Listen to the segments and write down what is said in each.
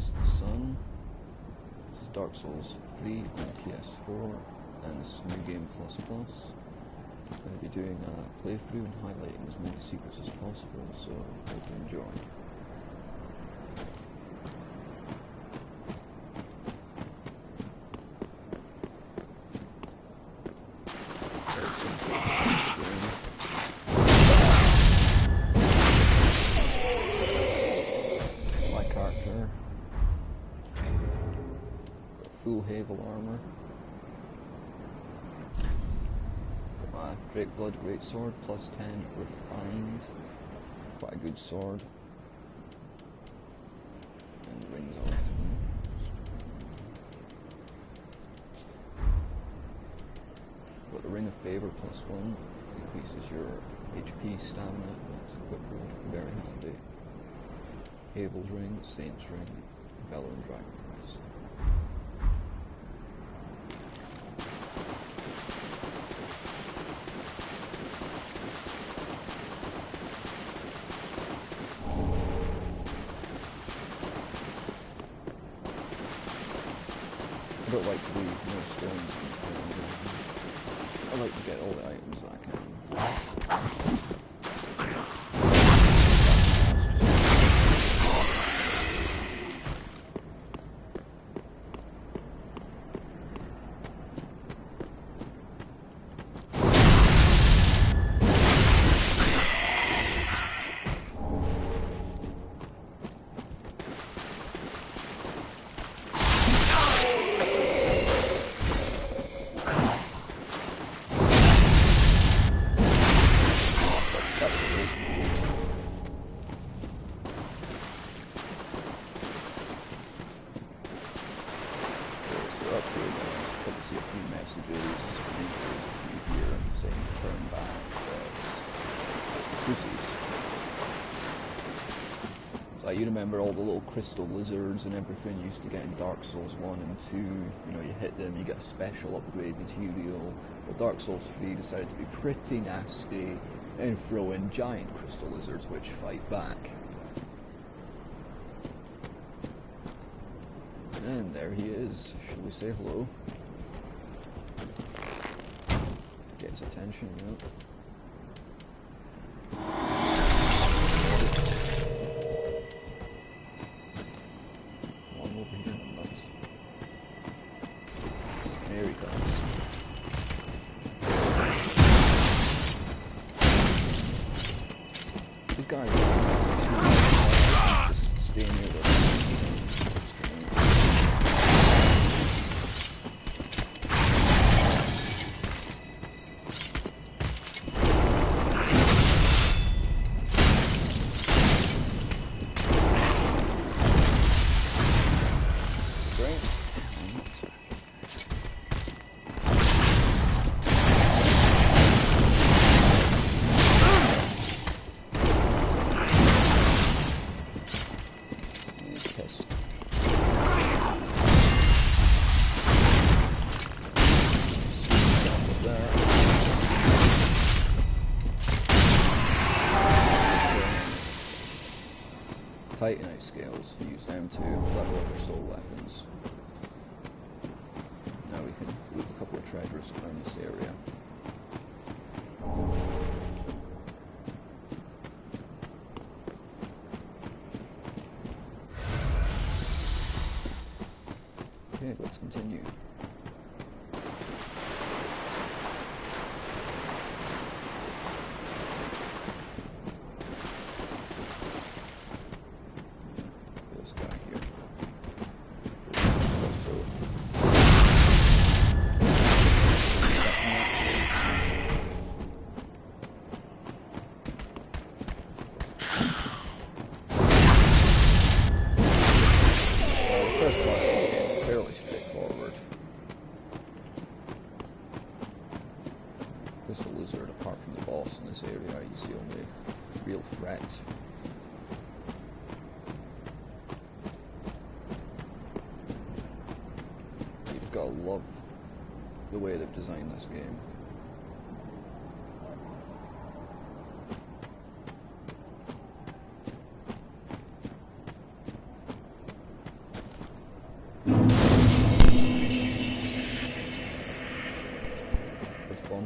is the Sun. This is Dark Souls 3 on PS4, and this is New Game Plus Plus. I'm going to be doing a playthrough and highlighting as many secrets as possible, so hope you enjoy. My character. Full Havel armor. Great Blood Greatsword, plus 10 refined. Quite a good sword. And the rings on it. Got the Ring of Favor, plus 1. Increases your HP, stamina, and it's equipment. Very handy. Havel's Ring, Saint's Ring, Valor and Dragon Crest. I don't like to leave no stones in the ground. I like to get all the items that I can. See a few messages, and there's a few here saying turn back. That's the crucies. So you remember all the little crystal lizards and everything you used to get in Dark Souls 1 and 2. You know, you hit them, you get a special upgrade material. Well, Dark Souls 3 decided to be pretty nasty and throw in giant crystal lizards which fight back. And there he is. Shall we say hello? Get his attention, you know. Come on over here, nuts. There he comes. These guys are just staying near the Titanite scales, use them to level up your soul weapons. Now we can loot a couple of treasures around this area. Okay, let's continue. Crystal lizard, apart from the boss in this area, is the only real threat. You've got to love the way they've designed this game.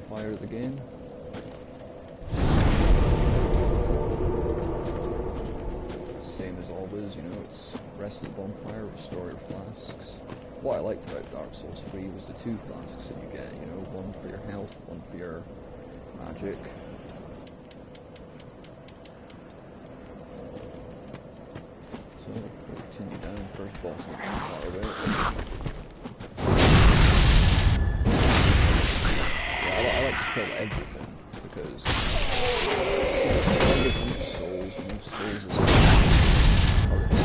bonfire of the game. Same as always, you know, it's rest of the bonfire, restore your flasks. What I liked about Dark Souls 3 was the 2 flasks that you get, you know, one for your health, one for your magic. So, we'll continue down, first boss not too far away. Yeah, I like to kill everything, because everything is souls, you know, souls is hard to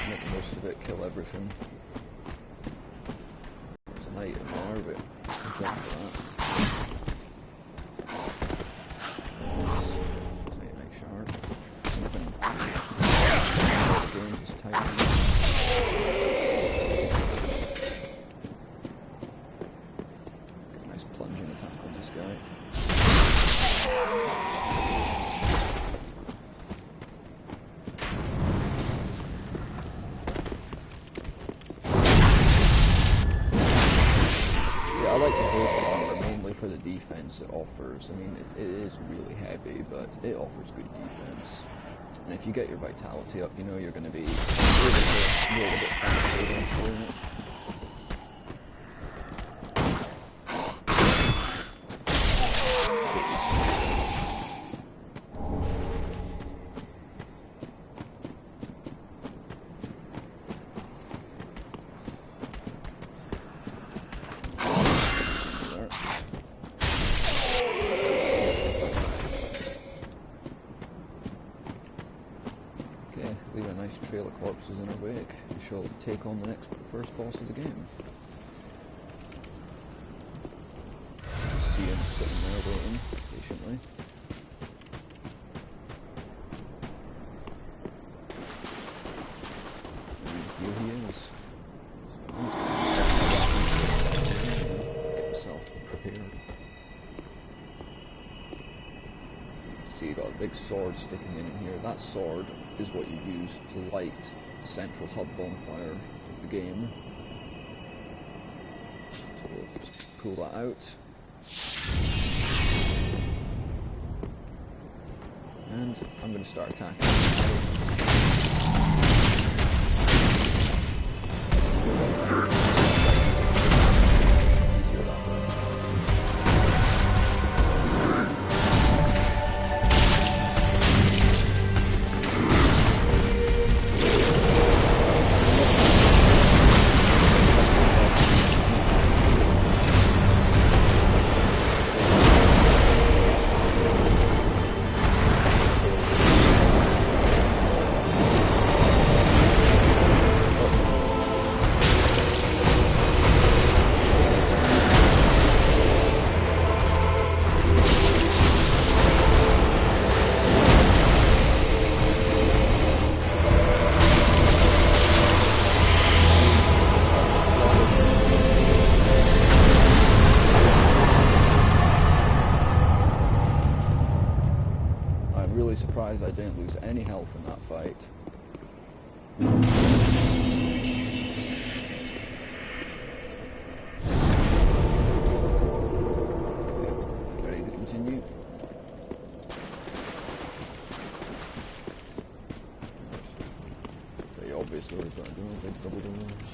make the most of it, kill everything. There's an item there, but I'll jump for that. Titanite shard. Something. The game just tighten. Get a nice plunging attack on this guy. I like the Vocal armor mainly for the defense it offers. I mean, it is really heavy, but it offers good defense. And if you get your vitality up, you know you're going to be able to roll a bit faster than doing it. Leave a nice trail of corpses in our wake. We shall take on the first boss of the game. See him sitting there waiting patiently. And here he is. So I'm just going to get myself prepared. See, you got a big sword sticking in here. That sword is what you use to light the central hub bonfire of the game. So we'll just pull that out. And I'm going to start attacking. Easier that way. Surprised I didn't lose any health in that fight. Okay, ready to continue? Pretty obvious where we've got to go, big double doors.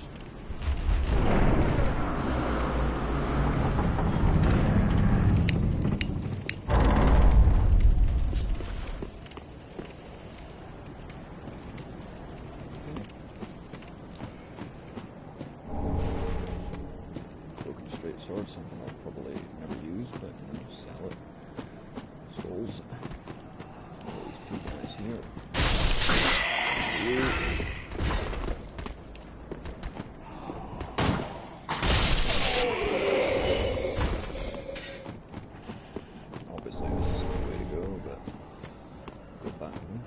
Sword, something I'll probably never use, but you know, sell it. Souls. All these two guys here. Obviously this isn't the way to go, but go back now.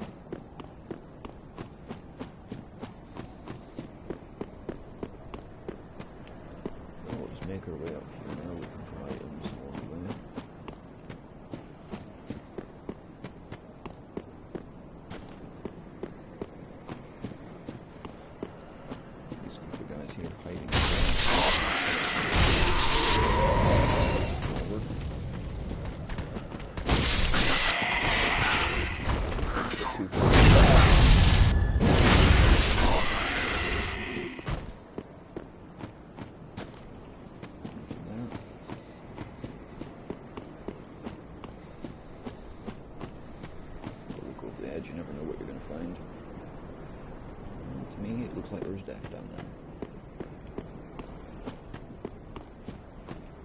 We'll just make our way up here now, looking for items along the way. These group of guys here hiding. death down there.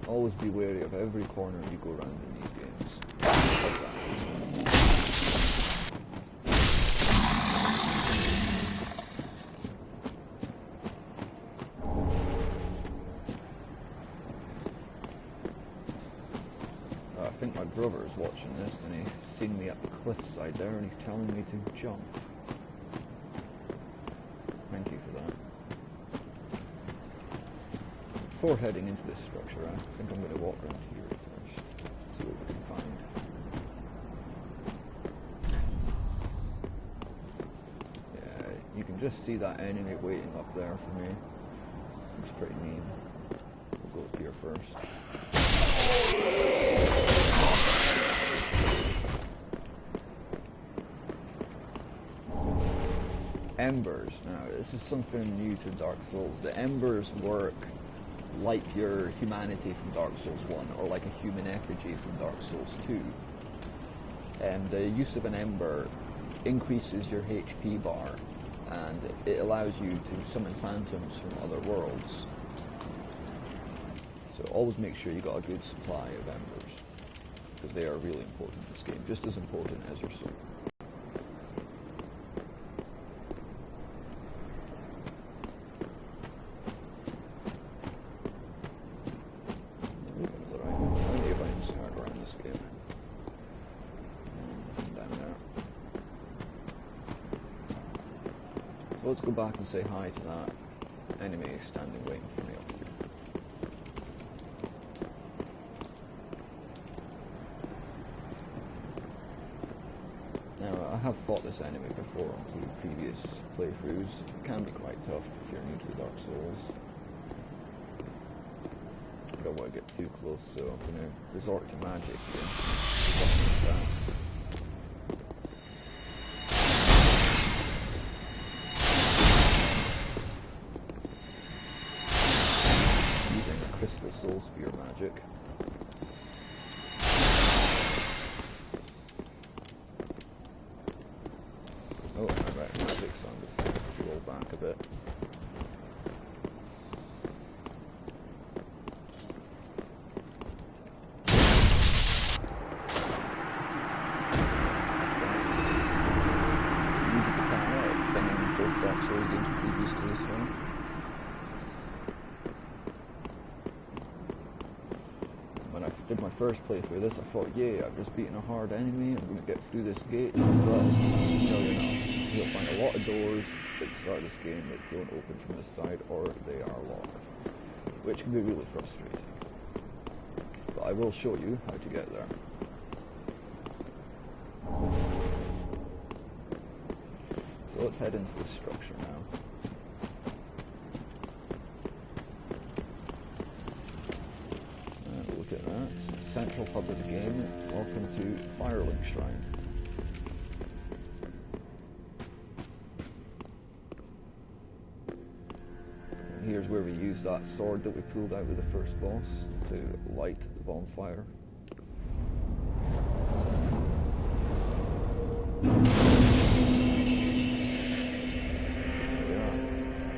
Always be wary of every corner you go around in these games. Like that. I think my brother is watching this and he's seen me at the cliffside there and he's telling me to jump. Thank you for that. Before heading into this structure, I think I'm going to walk around here first, see what we can find. Yeah, you can just see that enemy waiting up there for me. Looks pretty mean. We'll go up here first. Embers. Now, this is something new to Dark Souls. The embers work like your humanity from Dark Souls 1, or like a human effigy from Dark Souls 2. And the use of an ember increases your HP bar, and it allows you to summon phantoms from other worlds. So always make sure you got a good supply of embers, because they are really important in this game, just as important as your soul. Let's go back and say hi to that enemy standing waiting for me up here. Now, I have fought this enemy before on previous playthroughs. It can be quite tough if you're new to Dark Souls. I don't want to get too close, so I'm going to resort to magic here. Crystal Soul Spear magic. Oh, alright, magic, so I'm just going to roll back a bit. New to the channel, it's been in both Dark Souls games previous to this one. Did my first playthrough of this, I thought, yeah, I've just beaten a hard enemy, I'm going to get through this gate, but no, you're not. You'll find a lot of doors at the start of this game that don't open from this side, or they are locked, which can be really frustrating. But I will show you how to get there. So let's head into this structure now. Look at that, central hub of the game. Welcome to Firelink Shrine. And here's where we use that sword that we pulled out with the first boss to light the bonfire. There we are.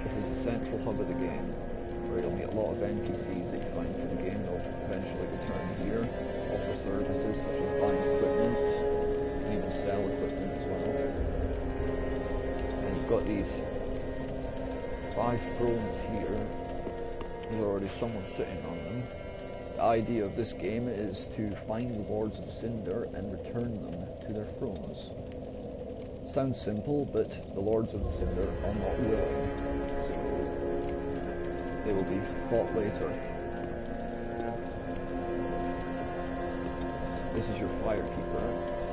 This is the central hub of the game, where you'll meet a lot of NPCs that you find through the game. They'll eventually return here, offer services such as buying equipment, and even sell equipment as well. And you've got these 5 thrones here. There's already someone sitting on them. The idea of this game is to find the Lords of Cinder and return them to their thrones. Sounds simple, but the Lords of Cinder are not willing, so they will be fought later. This is your Firekeeper,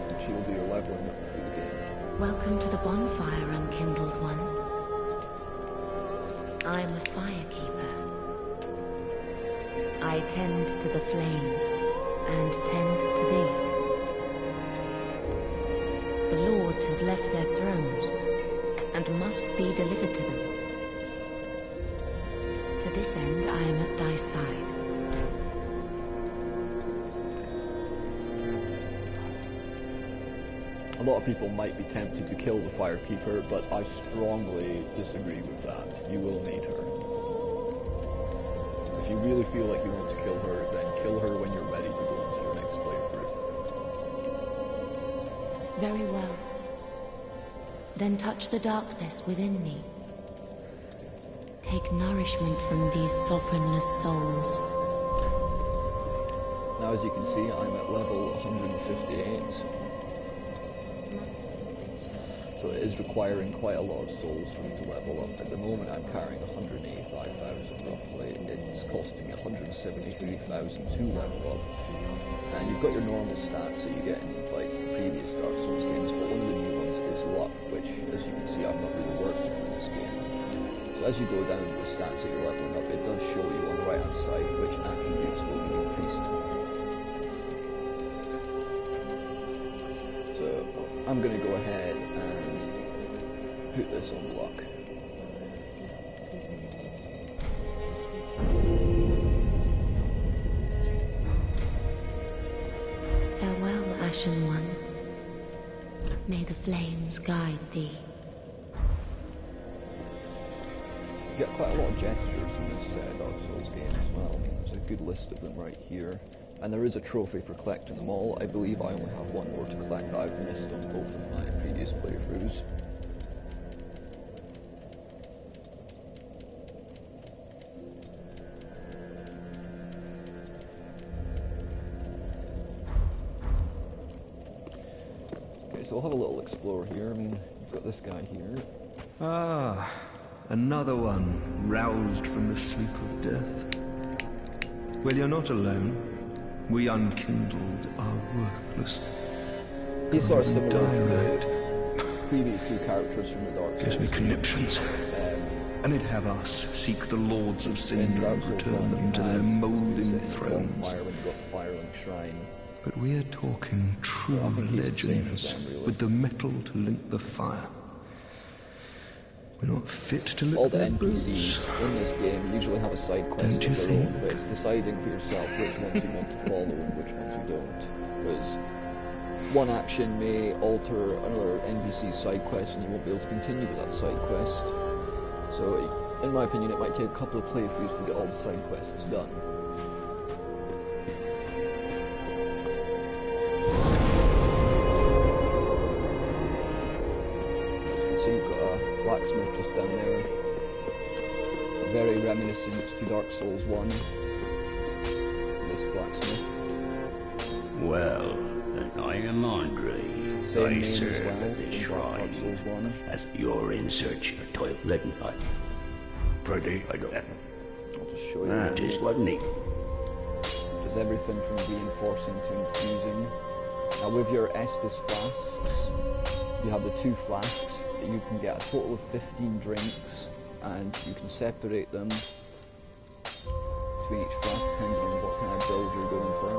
and she will do your leveling up through the game. Welcome to the bonfire, unkindled one. I am a Firekeeper. I tend to the flame, and tend to thee. The lords have left their thrones, and must be delivered to them. To this end, I am at thy side. lot of people might be tempted to kill the Firekeeper, but I strongly disagree with that. You will need her. If you really feel like you want to kill her, then kill her when you're ready to go into your next playthrough. Very well. Then touch the darkness within me. Take nourishment from these sovereignless souls. Now, as you can see, I'm at level 158. So it is requiring quite a lot of souls for me to level up. At the moment, I'm carrying 185,000 roughly. It's costing me 173,000 to level up. And you've got your normal stats that you get in like previous Dark Souls games, but one of the new ones is luck, which, as you can see, I've not really worked on in this game. So as you go down the stats that you're leveling up, it does show you on the right hand side which attributes will be increased. So I'm going to go ahead and put this on luck. Farewell, Ashen One. May the flames guide thee. You get quite a lot of gestures in this Dark Souls game as well. I mean, there's a good list of them right here. And there is a trophy for collecting them all. I believe I only have one more to collect that I've missed on both of my previous playthroughs. Okay, so we'll have a little explore here. I mean, you've got this guy here. Ah, another one roused from the sleep of death. Well, you're not alone. We unkindled are worthless. He's sort of similar direct. to the previous two characters from the Dark Souls. Gives me conniptions. And it'd have us seek the lords of sin and return them to their moulding thrones. Fire when you got the Firelink Shrine. But we're talking true legends really. with the metal to link the fire. We're not fit to lick All the their NPCs boots. in this game usually have a side quest Don't of you their own, think? but it's deciding for yourself which ones you want to follow and which ones you don't. Because one action may alter another NPC's side quest and you won't be able to continue with that side quest. So, in my opinion, it might take a couple of playthroughs to get all the side quests done. So you've got a blacksmith just down there. Very reminiscent to Dark Souls 1. This blacksmith. Well, and I am Andre. Same I name as serve well at this in Dark shrine. Souls 1. As you're in search of toilet and hut. Pretty, I don't. I'll just show you. That is what neat. There's everything from reinforcing to infusing. Now with your Estus flasks, you have the 2 flasks. You can get a total of 15 drinks, and you can separate them between each flask depending on what kind of build you're going for.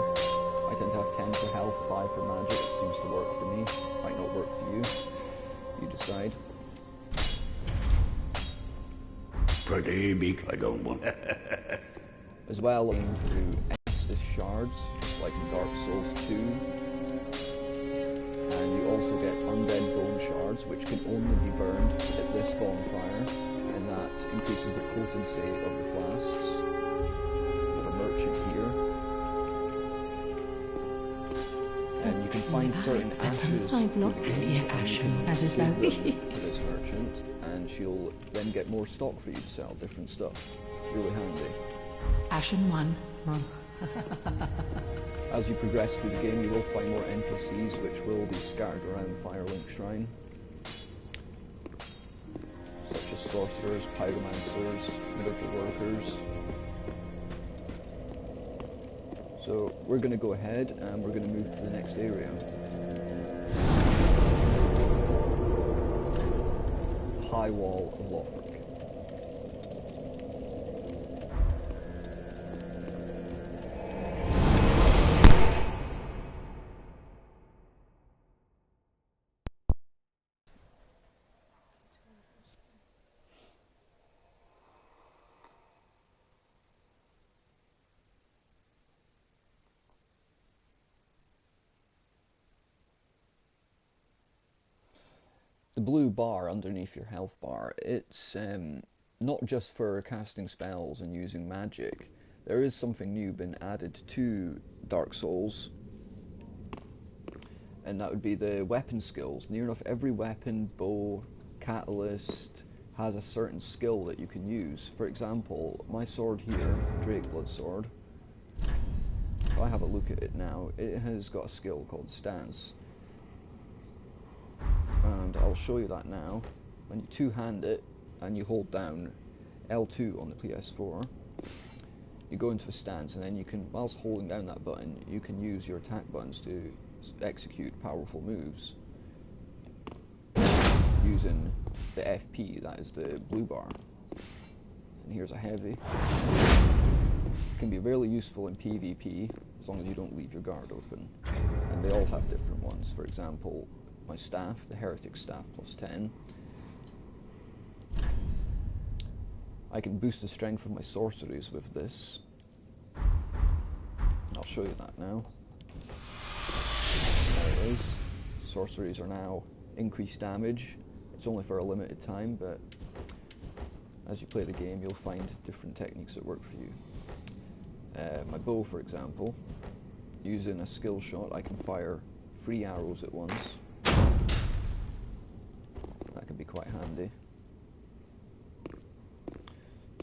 I tend to have 10 for health, 5 for magic. It seems to work for me. Might not work for you. You decide. Pretty big, I don't want. As well, aimed through Estus shards, just like in Dark Souls 2. And you also get undead bone shards, which can only be burned at this bonfire, and that increases the potency of the flasks. We have a merchant here. And you can find certain ashes I've through not the been game, near and you Ashen, can as is give lovely. them to this merchant, and she'll then get more stock for you to sell different stuff. Really handy. Ashen One. As you progress through the game, you will find more NPCs which will be scattered around the Firelink Shrine, such as sorcerers, pyromancers, miracle workers. So we're going to go ahead and we're going to move to the next area. The High Wall of Lothric. the blue bar underneath your health bar, it's not just for casting spells and using magic. There is something new been added to Dark Souls, and that would be the weapon skills. Near enough every weapon, bow, catalyst, has a certain skill that you can use. For example, my sword here, Drakeblood sword, if I have a look at it now, it has got a skill called Stance. And I'll show you that now. When you two-hand it, and you hold down L2 on the PS4, you go into a stance, and then you can, whilst holding down that button, you can use your attack buttons to execute powerful moves using the FP, that is the blue bar. And here's a heavy. It can be really useful in PvP as long as you don't leave your guard open. And they all have different ones. For example, my staff, the Heretic Staff +10. I can boost the strength of my sorceries with this. I'll show you that now. There it is. Sorceries are now increased damage. It's only for a limited time, but as you play the game, you'll find different techniques that work for you. My bow, for example, using a skill shot, I can fire 3 arrows at once. That can be quite handy.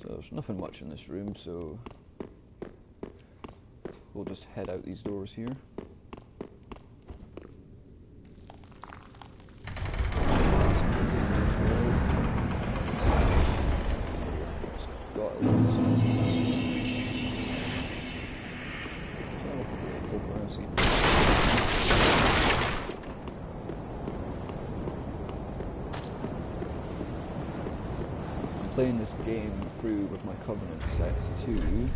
So there's nothing much in this room, so we'll just head out these doors here. Playing this game through with my Covenant set to the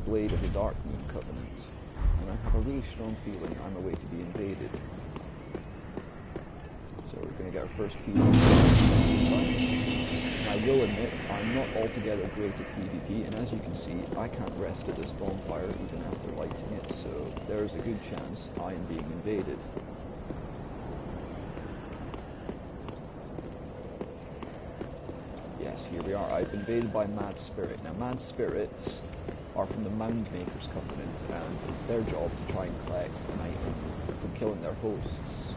Blade of the Dark Moon Covenant, and I have a really strong feeling I'm away to be invaded. So we're going to get our first PvP fight. I will admit I'm not altogether great at PvP, and as you can see I can't rest at this bonfire even after lighting it, so there is a good chance I am being invaded. Yes, here we are. I've been invaded by Mad Spirit. Now, Mad Spirits are from the Mound Makers Covenant, and it's their job to try and collect an item from killing their hosts,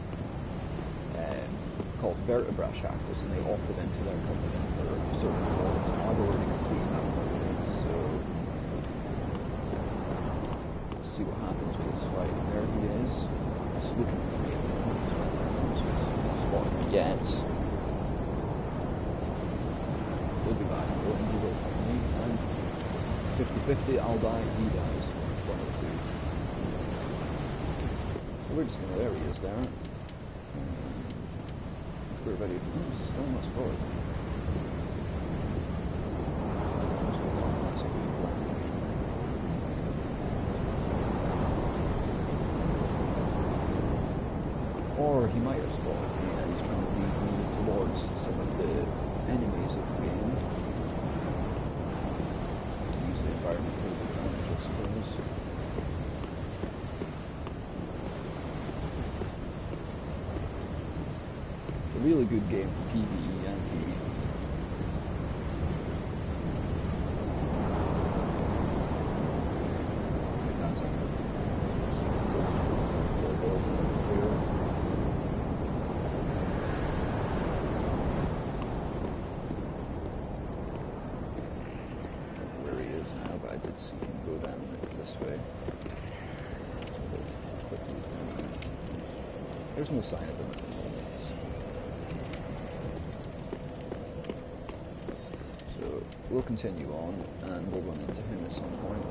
called Vertebra Shackles, and they offer them to their covenant for certain rewards. I've already completed that covenant, so let's see what happens with this fight. And there he is. He's looking for me at the moment, so he's not spotted me yet. He'll be back for it, and he will find me, and 50-50, I'll die, he dies. 1 or 2. So we're just gonna, there he is there. We're ready. He's still not spotted. Or he might have spotted me and he's trying to lead me towards some of the enemies of the game. Use the environment to his advantage, I suppose. A really good game for PvE and PvP. I think that's it. Where he is now, but I did see him go down this way. There's no sign of him at the moment. We'll continue on, and we'll run into him at some point.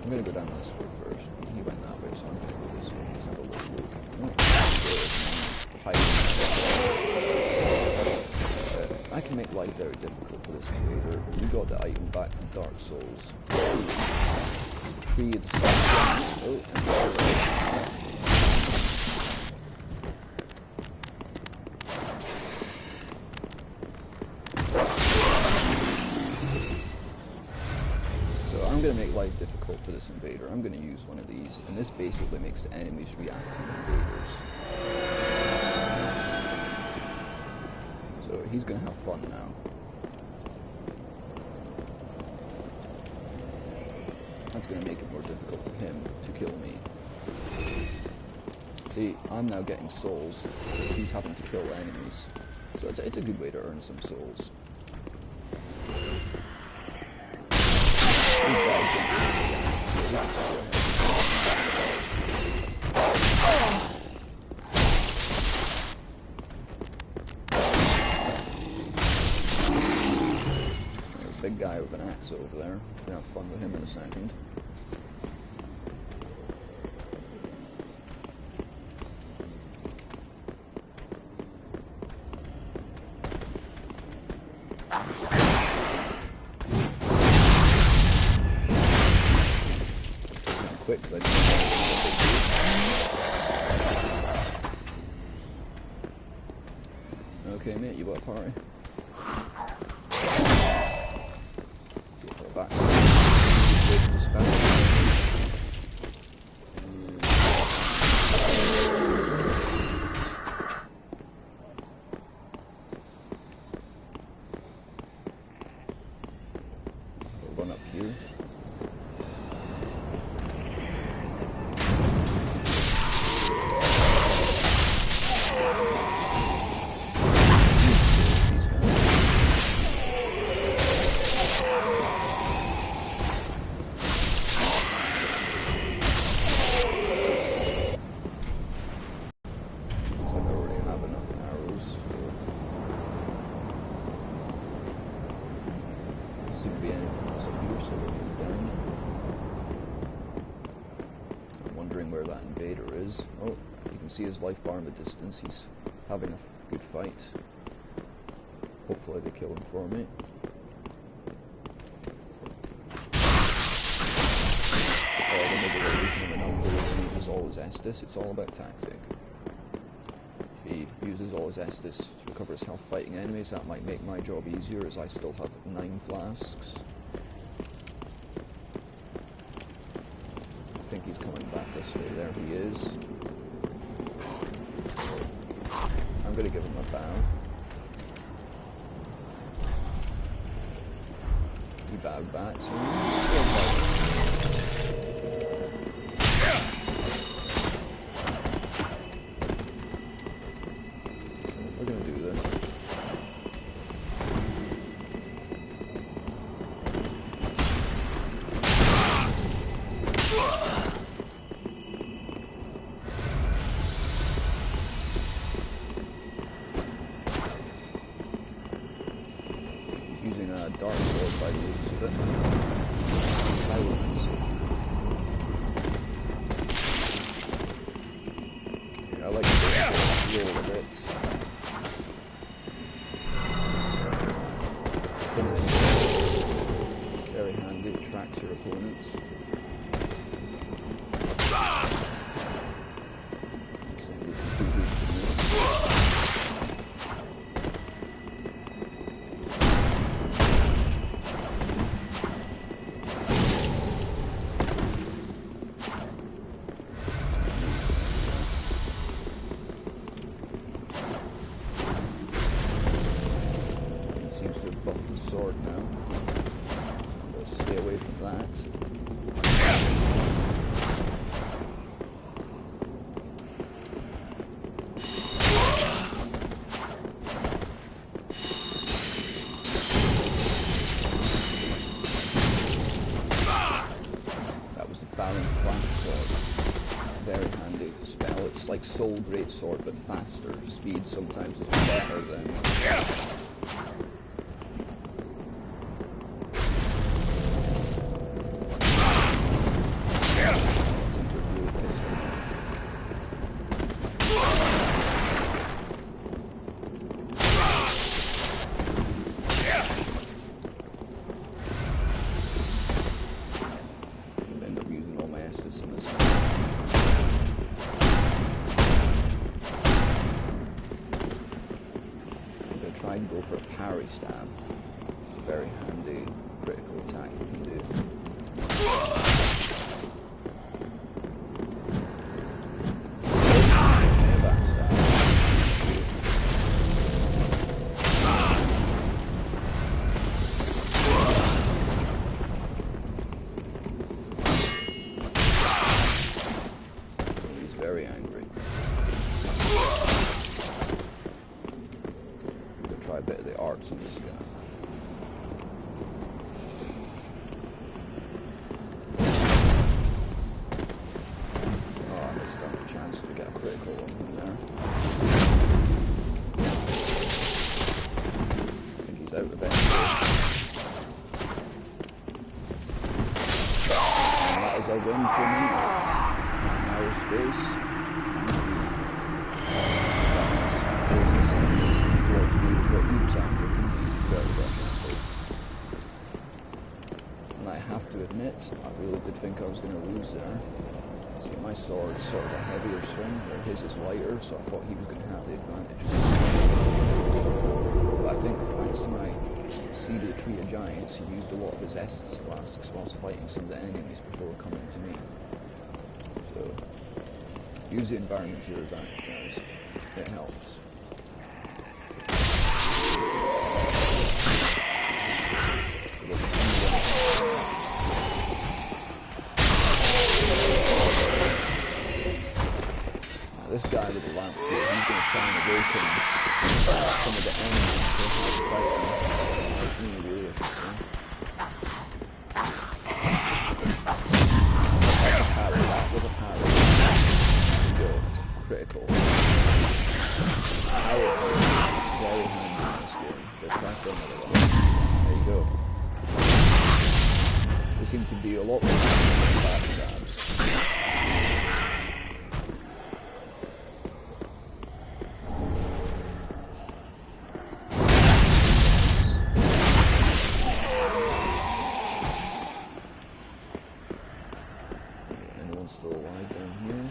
I'm going to go down this way first. He went that way, so I'm going to go this way. Let's have a little look. I can make life very difficult for this invader. We got the item back from Dark Souls. Tree of the Sun. Oh, I'm going to make life difficult for this invader, I'm going to use one of these, and this basically makes the enemies react to the invaders. So he's going to have fun now. That's going to make it more difficult for him to kill me. See, I'm now getting souls, he's having to kill enemies. So it's a good way to earn some souls. Big guy with an axe over there. Gonna have fun with him in a second. Quick, because I didn't know. Okay, mate, you got a party. Go for a back. We'll run up here. Seem to be anything else up here, so we'll move down. I'm wondering where that invader is. Oh, you can see his life bar in the distance. He's having a good fight. Hopefully they kill him for me. The reason of the number uses all his Estus. It's all about tactic. If he uses all his Estus to recover his health fighting enemies, that might make my job easier, as I still have 9 flasks. I think he's coming back this way. There he is. I'm going to give him a bow. He bowed back, so we're going to do this. Using a dark sword by the looks of it. Silence. Yeah, I like to roll a bit. Very handy, it tracks your opponents. Seems to have buffed his sword now. Let's stay away from that. That was the Baron Flank Sword. Very handy spell. It's like Soul Greatsword but faster. Speed sometimes is better than... End up using all my Estus on this one. I'm going to try and go for a parry stab. It's a very handy critical attack you can do. Very angry. We'll try a bit of the arts on this guy. Oh, I missed on a chance to get a critical on him there. I think he's out of it. And that is a win for me. Space. And I have to admit, I really did think I was going to lose there. See, my sword is sort of a heavier swing, where his is lighter, so I thought he was going to have the advantage. But I think, thanks to my Seed of the Tree of Giants, he used a lot of his essence flasks whilst fighting some of the enemies before coming to me. So, use the environment to your advantage, guys. It helps. Now, this guy with the lamp here, he's going to try and awaken some of the enemies to fight them. That's really interesting. That was a parry. Critical. Power is very handy in this game. They track another one. There you go. They seem to be a lot more backstabs. Anyone still alive down here?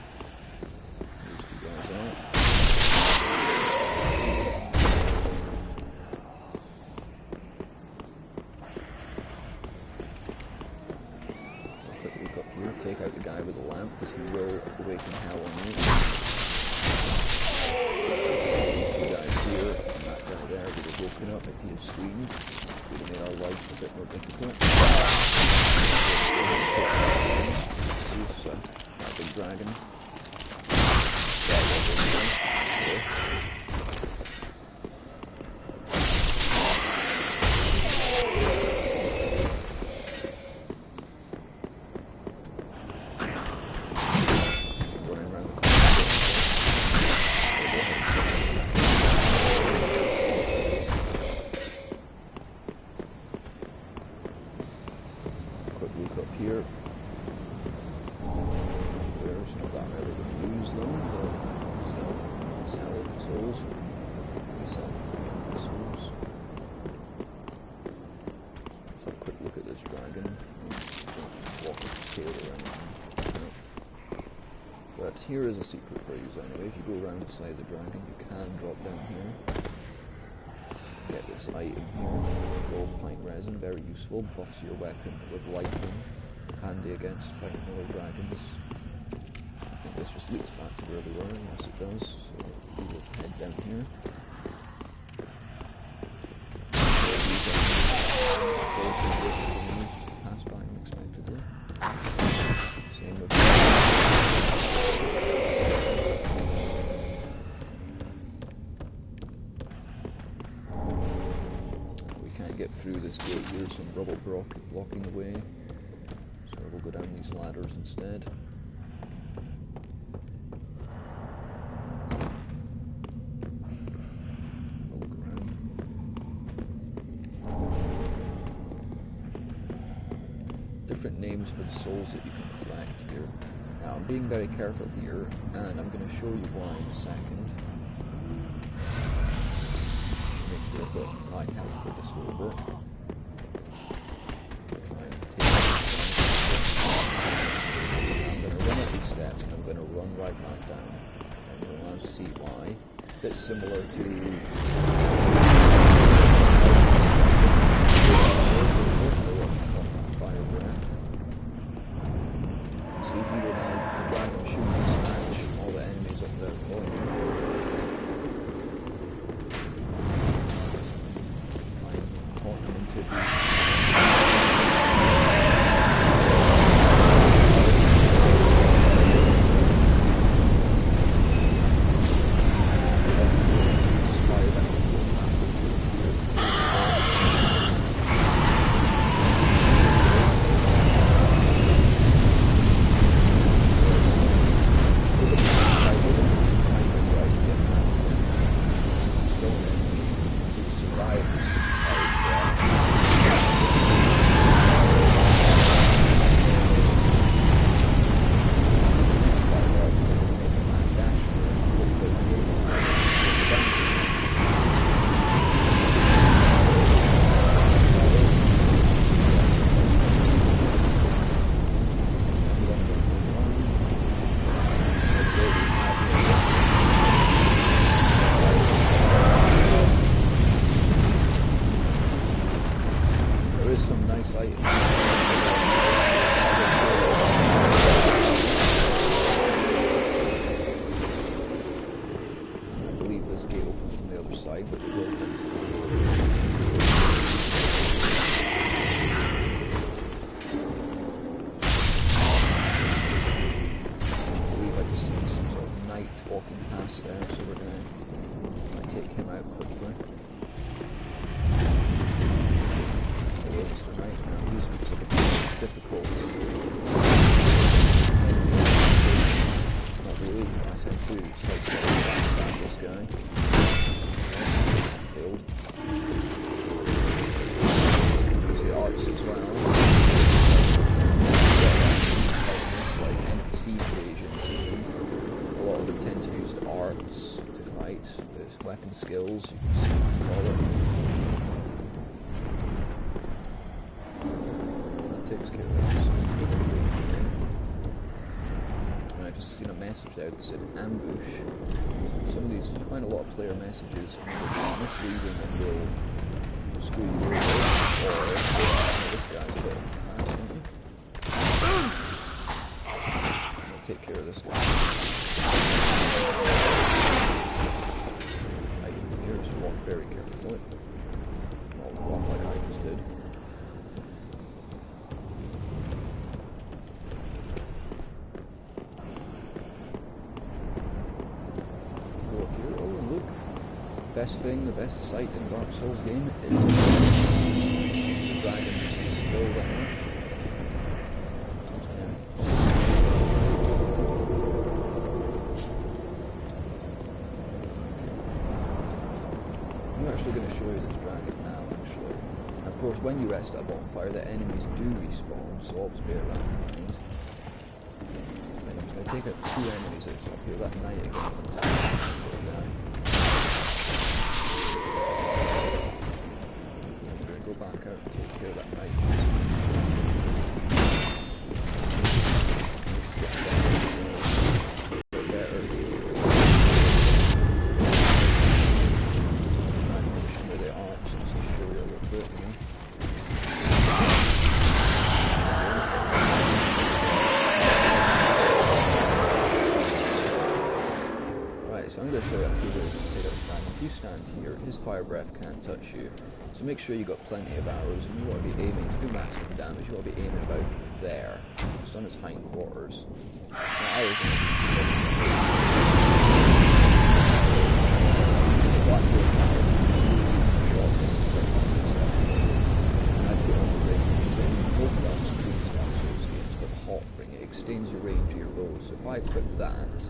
Take out the guy with the lamp, because he will awaken hell on me. These two guys here, and that guy there would have woken up if he had screamed. Would have made our life a bit more difficult. See, that big dragon. Here. There's not that I'm ever going to use them, but still, sell souls. I sell souls. So a quick look at this dragon. Walk with the tail or anything. But here is a secret for you anyway. If you go around inside the dragon, you can drop down here. Get this item here. Gold pint resin, very useful. Buffs your weapon with lightning. Handy against fighting other dragons. I think this just leads back to where we were. Yes, it does. So we will head down here. Pass by unexpectedly. Same with we can't get through this gate here, some rubble blocking the way. So we'll go down these ladders instead. I'll look around. Different names for the souls that you can collect here. Now I'm being very careful here, and I'm going to show you why in a second. Make sure I've got my health with this a little bit. Steps, and I'm going to run right back down, and you'll now see why. A bit similar to fire breath. Skills, you can call it. That takes care of this. And I just seen a message there that said ambush. Some of these, you find a lot of player messages misleading and will screw you over. Or this guy's a bit fast, isn't he? I'm gonna take care of this guy. Walk very carefully. Well, walk like I just did. Go up here. Oh, and look. Best thing, the best sight in Dark Souls game is the dragons still there. Going to show you this dragon now, actually. And of course, when you rest at a bonfire, the enemies do respawn, so always bear that in mind. And I'm going to take out 2 enemies at the top here. That knight again. I'm going to go back out and take care of that knight. His fire breath can't touch you, so make sure you got plenty of arrows, and you want to be aiming to do maximum damage. You want to be aiming about there, just on his hindquarters. Now, arrows are it extends your range of your bows. So if I equip that,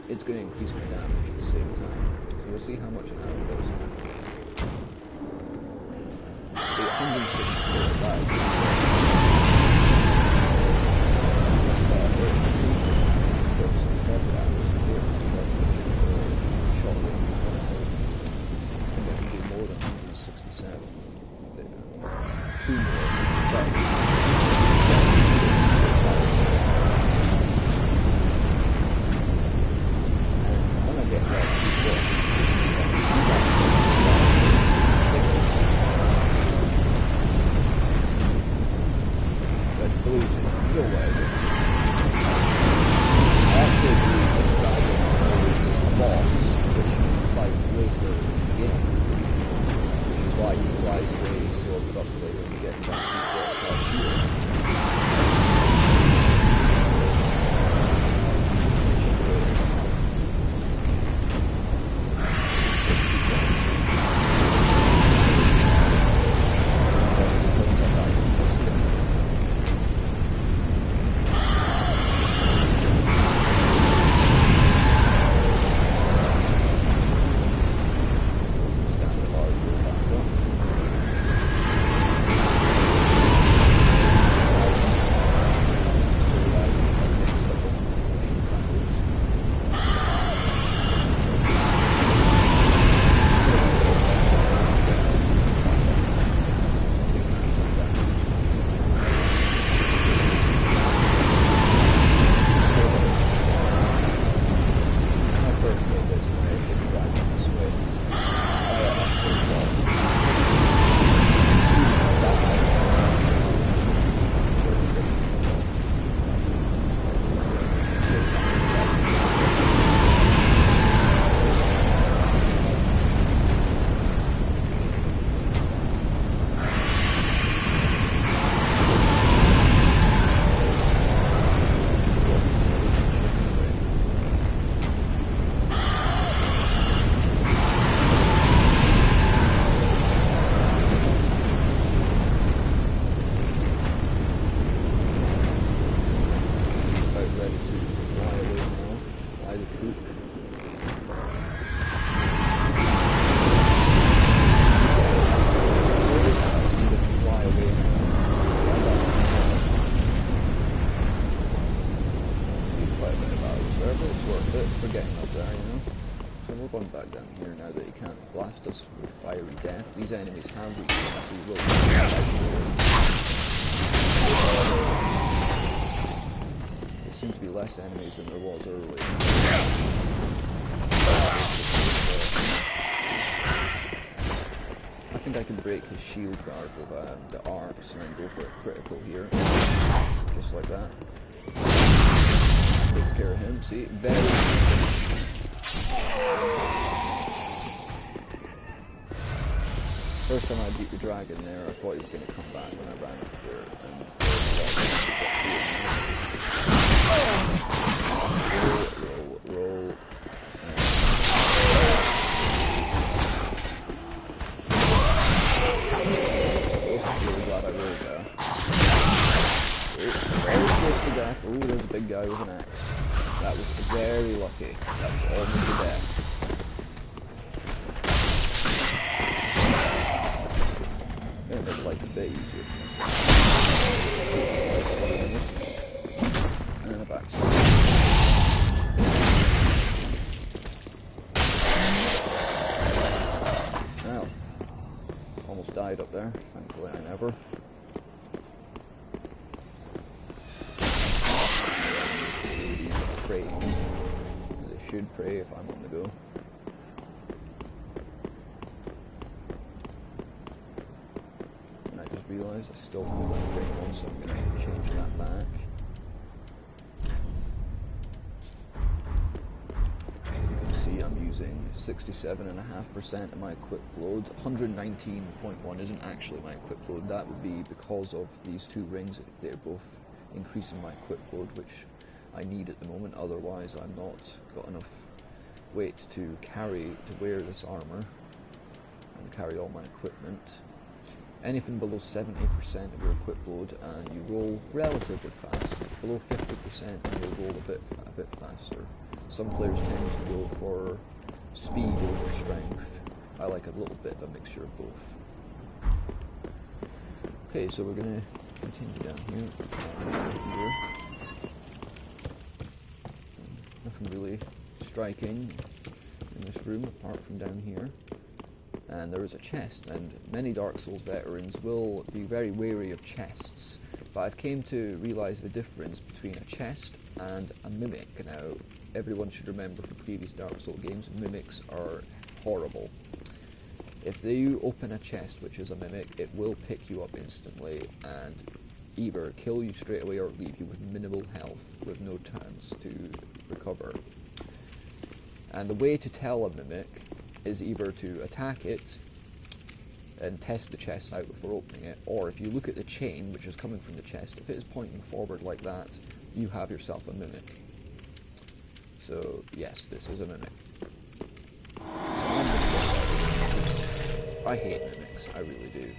it's going to increase my damage at the same time. So we'll see how much an arrow does now. 864, that is and I can do more than 167. 2 more. you can't blast us with fiery death. These enemies have weakness, so you will there seems to be less enemies than there was earlier. I think I can break his shield guard with the arcs and then go for a critical here. Just like that. Takes care of him, see? Very... First time I beat the dragon there, I thought he was going to come back when I ran up there. Roll. I was really glad I rolled there. Very close to death. Oh, there's a big guy with an axe. That was very lucky. That was almost a death. I'm going to make life a bit easier for myself. And a backstab. Now, almost died up there. Thankfully I never. Pray. They should pray if I'm on the go. And I just realised I still have my praying on, so I'm going to change that back. You can see I'm using 67.5% of my equipped load. 119.1 isn't actually my equipped load. That would be because of these two rings. They're both increasing my equipped load, which I need at the moment, otherwise I'm not got enough weight to wear this armor and carry all my equipment. Anything below 70% of your equipped load and you roll relatively fast, below 50% and you'll roll a bit faster. Some players tend to go for speed over strength. I like a little bit of a mixture of both. Okay, so we're going to continue down here. Nothing really striking in this room apart from down here. And there is a chest, and many Dark Souls veterans will be very wary of chests, but I've came to realise the difference between a chest and a mimic. Now, everyone should remember from previous Dark Souls games, mimics are horrible. If you open a chest, which is a mimic, it will pick you up instantly and either kill you straight away or leave you with minimal health, with no chance to recover. And the way to tell a mimic is either to attack it and test the chest out before opening it, or if you look at the chain which is coming from the chest, if it is pointing forward like that, you have yourself a mimic. So yes, this is a mimic. So I hate mimics, I really do.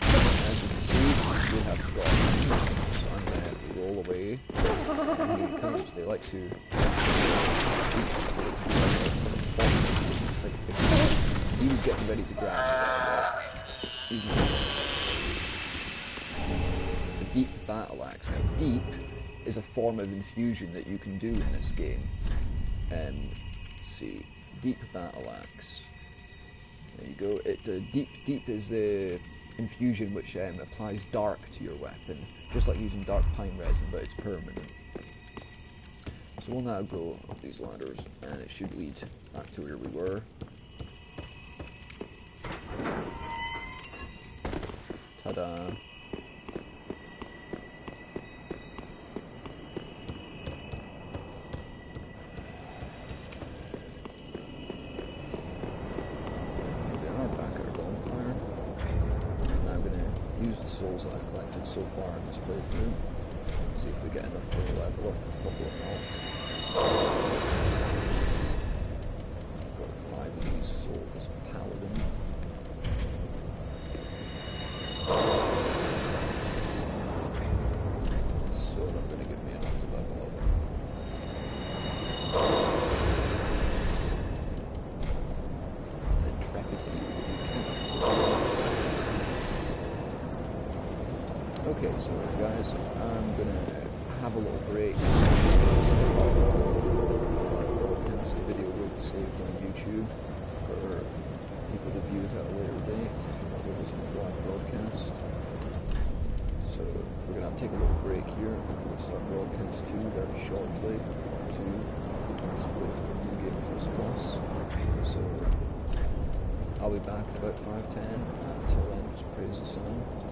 As you can see, we have got, so I'm going to roll away, and here he comes. They like to he was getting ready to grab the deep battle axe. Now, deep is a form of infusion that you can do in this game. Let's see, deep battle axe. There you go. Deep is the infusion which applies dark to your weapon, just like using dark pine resin, but it's permanent. So we'll now go up these ladders, and it should lead back to where we were. Ta-da! Souls that I've collected so far in this playthrough. See if we get enough to level up a couple of knots. I've got 5 of these souls as a paladin. So not going to give me enough to level up. Intrepidity. Okay, so guys, I'm gonna have a little break. The video will be saved on YouTube. reviews at a later date, if you're not with us on the live broadcast. So we're going to take a little break here, and we're going to start broadcast 2 very shortly, to display the new game Plus Plus. So I'll be back in about 5:10, until then just praise the sun.